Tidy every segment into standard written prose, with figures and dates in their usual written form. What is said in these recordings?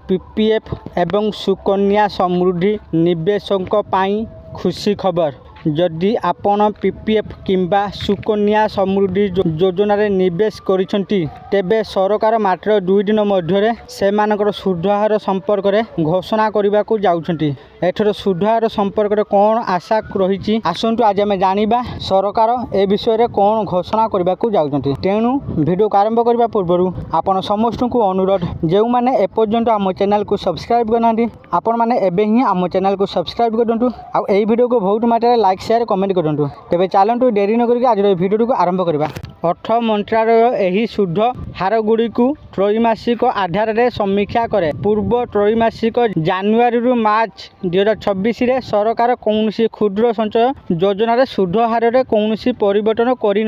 PPF एवं सुकन्या समृद्धि निवेशकों पाई खुशी खबर। जदि आपण पीपीएफ किंबा सुकन्या समृद्धि योजना रे निवेश करिसेंती तेबे सरकार मात्र 2 दिन मध्य से सुध हार संपर्क में घोषणा करने को जाउछंती। एठर सुध हार संपर्क में कौन आशा रही आसतु आज आम जाना सरकार ए विषय में कौन घोषणा करने को जाउछंती। तेणु वीडियो को आरंभ करने पूर्व आपण समस्त को अनुरोध जो मैंने एपर्यंत आम चैनल को सब्सक्राइब करना आपण मैंने एबे ही आम चैनल को सब्सक्राइब कर दिंतु। आ एई वीडियो को बहुत मात्रा लाइक शेयर कमेंट करूँ। तेज चलतु डेरी न करके आज वीडियो को आरंभ करवा। अर्थ मंत्रालय यही सुध हार गुड़ी को त्रैमासिक आधार में समीक्षा करे। पूर्व त्रैमासिक जानुआरी रु मार्च 2026 रे सरकार कौन क्षुद्र संचय योजना रे सुध हार में कौन परिवर्तन कर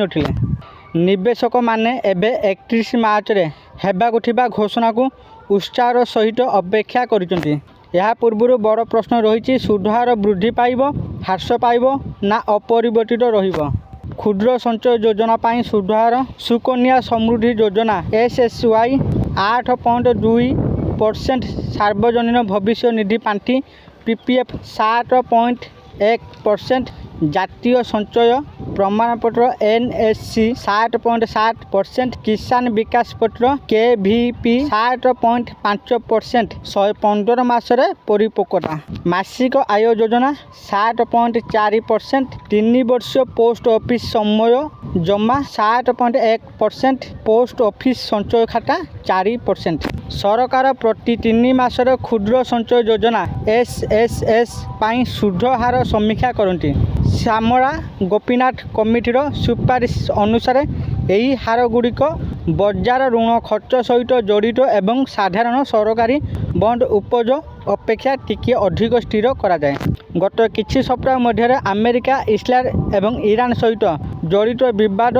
निवेशक माने एबे 31 मार्च रे हेबाकु थिबा घोषणा को उत्साह सहित अपेक्षा करिसेंती। यह पूर्व बड़ प्रश्न रही सुध हार वृद्धि पाइब ह्रास पाइब ना अपरिवर्तित रहिब। क्षुद्र संचय योजना पाई सुध हार सुकन्या समृद्धि योजना SSY 8.2% सार्वजनिक भविष्य निधि पांठि PPF 7.1%, जातीय संचय प्रमाणपत्र NSC 7.7%, किसान विकास पत्र KVP 7.5%, 115 मासरे परिपक्वता। मासिक आय योजना 7.4%, 3 वर्ष पोस्ट ऑफिस समय जमा 7.1%, पोस्ट ऑफिस संचय खाता 4%। सरकार प्रति 3 मासर क्षुद्र संचय योजना SSS पाई सुध हार समीक्षा करती। श्यामला गोपीनाथ कमिटीर सुपारिश अनुसार यही हार गुड़िक बजार ऋण खर्च सहित जड़ित एवं साधारण सरकारी बंड उपज अपेक्षा टिके अधिक स्थिर करा जाए। गत किछि सप्ताह मध्य अमेरिका इस्राएल एवं ईरान सहित जड़ित विवाद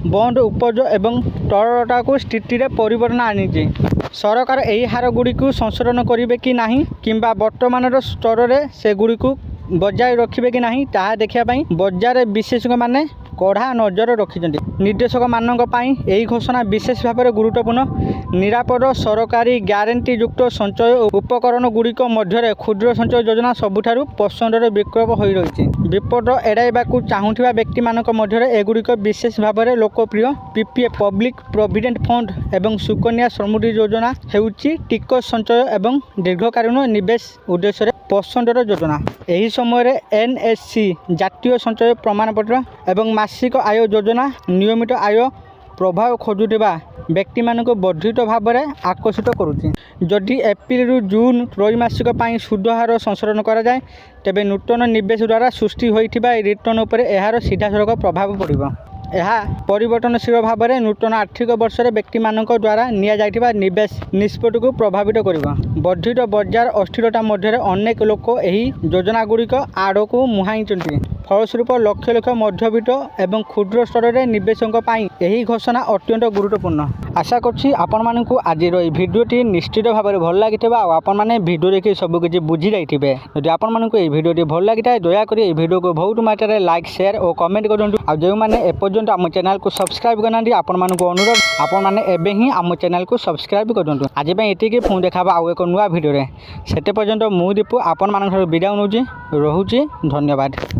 बंड उपज एवं तरलता को स्थिति रे परिवर्तन आनी। सरकार यही हार गुड़ी को संशोधन करेंगे कि नहीं किंबा वर्तमान स्तर में से गुड़ी को बजाय रखिबे कि नहीं ताहा देखिया बजार विशेषज्ञ माने कड़ा नजर रखिछन्ति। निर्देशक मानक पाई एही घोषणा विशेष भाव में गुरुत्वपूर्ण। निरापद सरकारी ग्यारंटी युक्त संचय उपकरण गुड़िक मध्य क्षुद्र संचय योजना सबुठारु पसंदर विकल्प हो रही। विपद एड़ाइबाकू चाहूथिबा व्यक्ति मानक मध्य एगुड़िक विशेष भाव में लोकप्रिय PPF पब्लिक प्रोविडेंट फंड एवं सुकन्या समृद्धि योजना हेउची टिकस संचय एवं दीर्घकालीन निवेश उद्देश्य पसंदर योजना। यही समय NSC जातीय संचय प्रमाणपत्र एवं मासिक आय योजना नियमित आय प्रभाव खोजुवा व्यक्ति मानक वर्धित भाव में आकर्षित करुच्ची। जदि एप्रिल रु जून त्रैमासिक पाई सुध हार संशोधन करा जाए तेबे नूतन निवेश द्वारा सृष्टि होइथिबा रिटर्न उपर एहार सीधासलख प्रभाव पड़िबो। यह परिवर्तनशील भाव में नूतन आर्थिक वर्ष व्यक्ति मानक द्वारा निया जाइथिबा निवेश निष्पत्ति को प्रभावित करिबो। वर्धित बजार अस्थिरता मध्य अनेक लोक एही योजना गुड़िक आड़ को मुहाइंचन्ति। फलस्वरूप लक्ष लक्ष मध्यवित्त एवं क्षुद्र स्तर में निवेशकों पाई यही घोषणा अत्यंत गुरुत्वपूर्ण। आशा करछि आपण मानकु आजिर एई भिडियोटी निश्चित भाव में भल लागिथिबा आ आपण माने भिडियो देखि सब किछि बुझि जाइथिबे। यदि आपण मानकु एई भिडियोटी भल लागिथाय दया करी एई भिडियो को बहुत मात्रा लाइक शेयर और कमेंट करंतु। आ जो माने एपर्यंत आम चैनल को सब्सक्राइब करनांती आपण मानकु अनुरोध आपण माने एबे ही आम चैनल को सब्सक्राइब करंतु। आज पई एतिके पुणी देखाबा आउ एक नुआ भिडियो रे। सेते पर्यंत मु दीपू आपण मानक विदाय नउची रहुची। धन्यवाद।